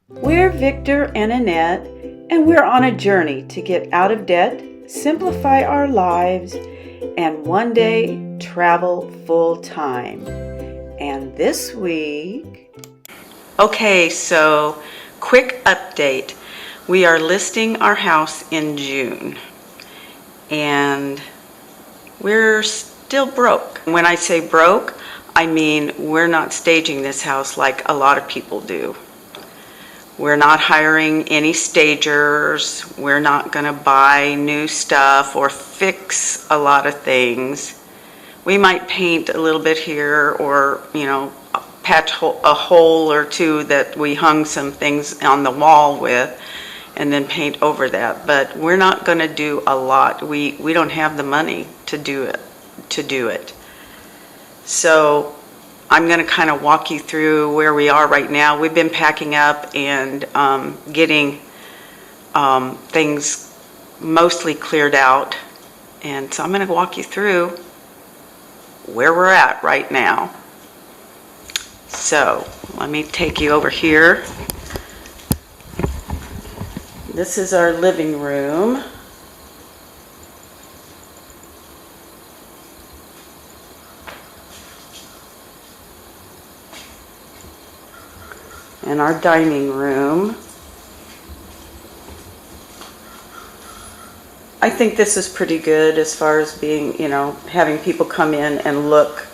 We're Victor and Annette, and we're on a journey to get out of debt, simplify our lives, and one day travel full time. And this week... Okay, so quick update. We are listing our house in June, and we're still broke. When I say broke, I mean we're not staging this house like a lot of people do. We're not hiring any stagers. We're not going to buy new stuff or fix a lot of things. We might paint a little bit here or, patch a hole or two that we hung some things on the wall with and then paint over that. But we're not going to do a lot. We don't have the money to do it. So I'm going to kind of walk you through where we are right now. We've been packing up and getting things mostly cleared out. And so I'm going to walk you through where we're at right now. So let me take you over here. This is our living room. And our dining room. I think this is pretty good as far as being, having people come in and look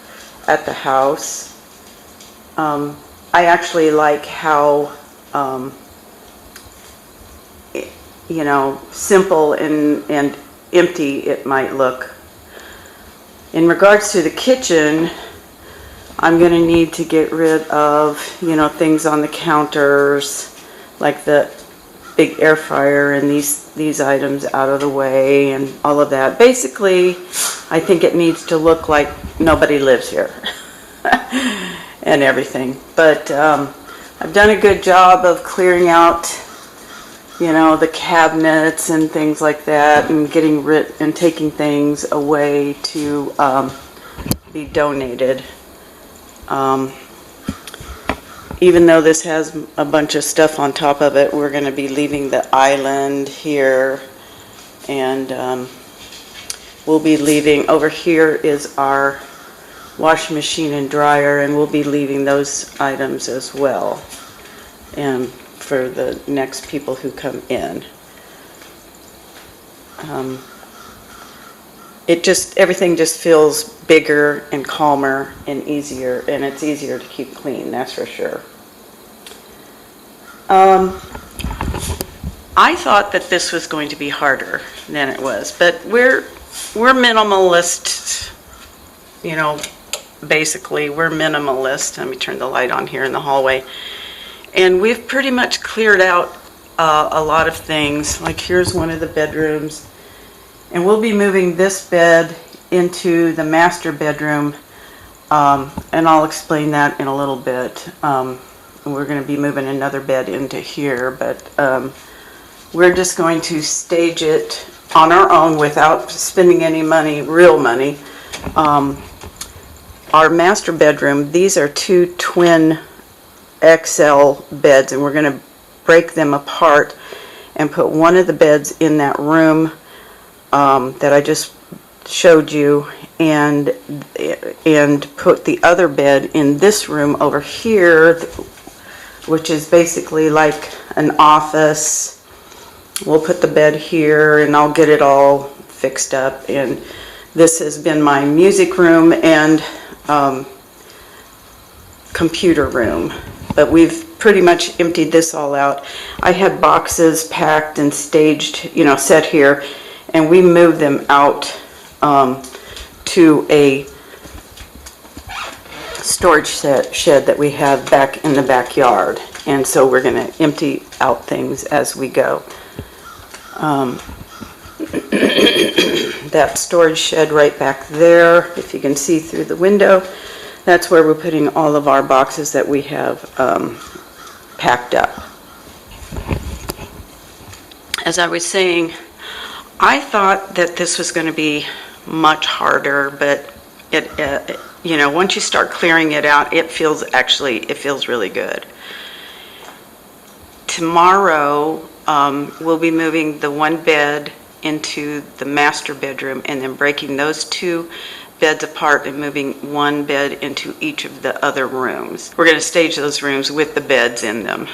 at the house. I actually like how, simple and empty it might look. In regards to the kitchen, I'm going to need to get rid of, things on the counters, like the big air fryer and these items out of the way and all of that. Basically, I think it needs to look like nobody lives here and everything. But I've done a good job of clearing out, the cabinets and things like that and getting rid and taking things away to be donated. Even though this has a bunch of stuff on top of it, we're going to be leaving the island here, and we'll be leaving, over here is our washing machine and dryer, and we'll be leaving those items as well, and for the next people who come in. Everything just feels bigger and calmer and easier, and it's easier to keep clean, that's for sure. I thought that this was going to be harder than it was, but we're minimalist, basically we're minimalist. Let me turn the light on here in the hallway. And we've pretty much cleared out a lot of things. Like here's one of the bedrooms. And we'll be moving this bed into the master bedroom, and I'll explain that in a little bit. We're going to be moving another bed into here, but we're just going to stage it on our own without spending any money, real money. Our master bedroom, these are two twin XL beds, and we're going to break them apart and put one of the beds in that room that I just showed you, and put the other bed in this room over here, which is basically like an office. We'll put the bed here, and I'll get it all fixed up. And this has been my music room and computer room, but we've pretty much emptied this all out. I had boxes packed and staged, set here, and we moved them out to a storage shed that we have back in the backyard, and so we're going to empty out things as we go. That storage shed right back there, if you can see through the window, that's where we're putting all of our boxes that we have packed up. As I was saying, I thought that this was going to be much harder, but once you start clearing it out, it feels really good. Tomorrow, we'll be moving the one bed into the master bedroom and then breaking those two beds apart and moving one bed into each of the other rooms. We're going to stage those rooms with the beds in them.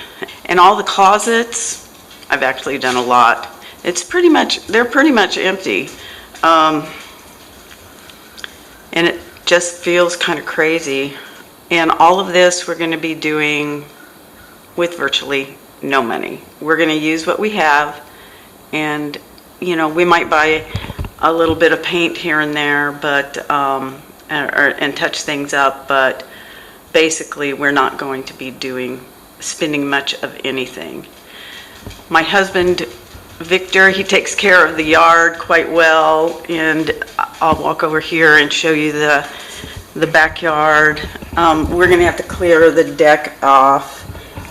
And all the closets, I've actually done a lot. They're pretty much empty. And it just feels kind of crazy. And all of this we're going to be doing with virtually no money. We're going to use what we have, and we might buy a little bit of paint here and there, but and touch things up, but basically we're not going to be spending much of anything. My husband Victor, he takes care of the yard quite well, and I'll walk over here and show you the backyard. We're going to have to clear the deck off,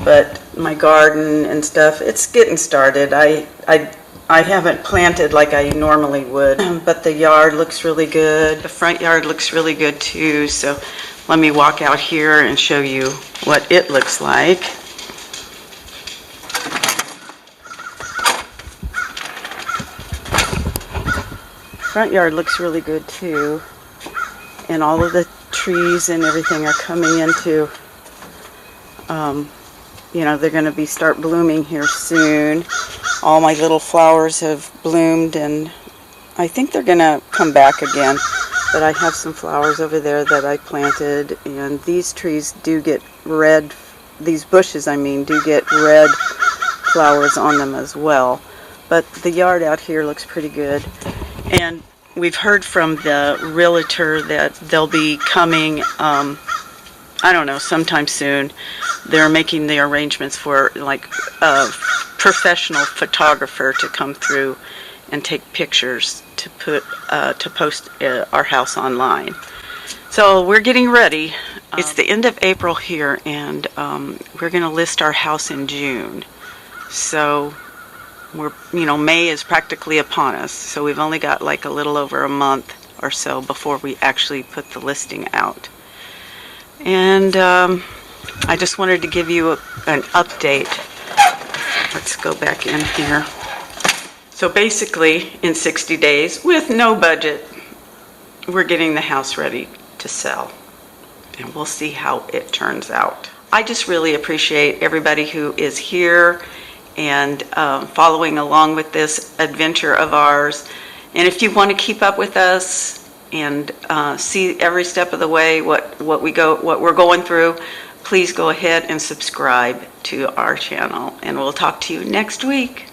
but my garden and stuff, it's getting started. I haven't planted like I normally would, but the yard looks really good. The front yard looks really good too, so let me walk out here and show you what it looks like. Front yard looks really good too, and all of the trees and everything are coming into, they're going to start blooming here soon. All my little flowers have bloomed, and I think they're going to come back again. But I have some flowers over there that I planted, and these trees do get red, these bushes do get red flowers on them as well. But the yard out here looks pretty good. And we've heard from the realtor that they'll be coming, sometime soon. They're making the arrangements for a professional photographer to come through and take pictures to post our house online. So we're getting ready. It's the end of April here, and we're going to list our house in June. So May is practically upon us. So we've only got a little over a month or so before we actually put the listing out. And I just wanted to give you an update. Let's go back in here. So basically, in 60 days, with no budget, we're getting the house ready to sell. And we'll see how it turns out. I just really appreciate everybody who is here and following along with this adventure of ours. And if you want to keep up with us and see every step of the way what we're going through, please go ahead and subscribe to our channel, and we'll talk to you next week.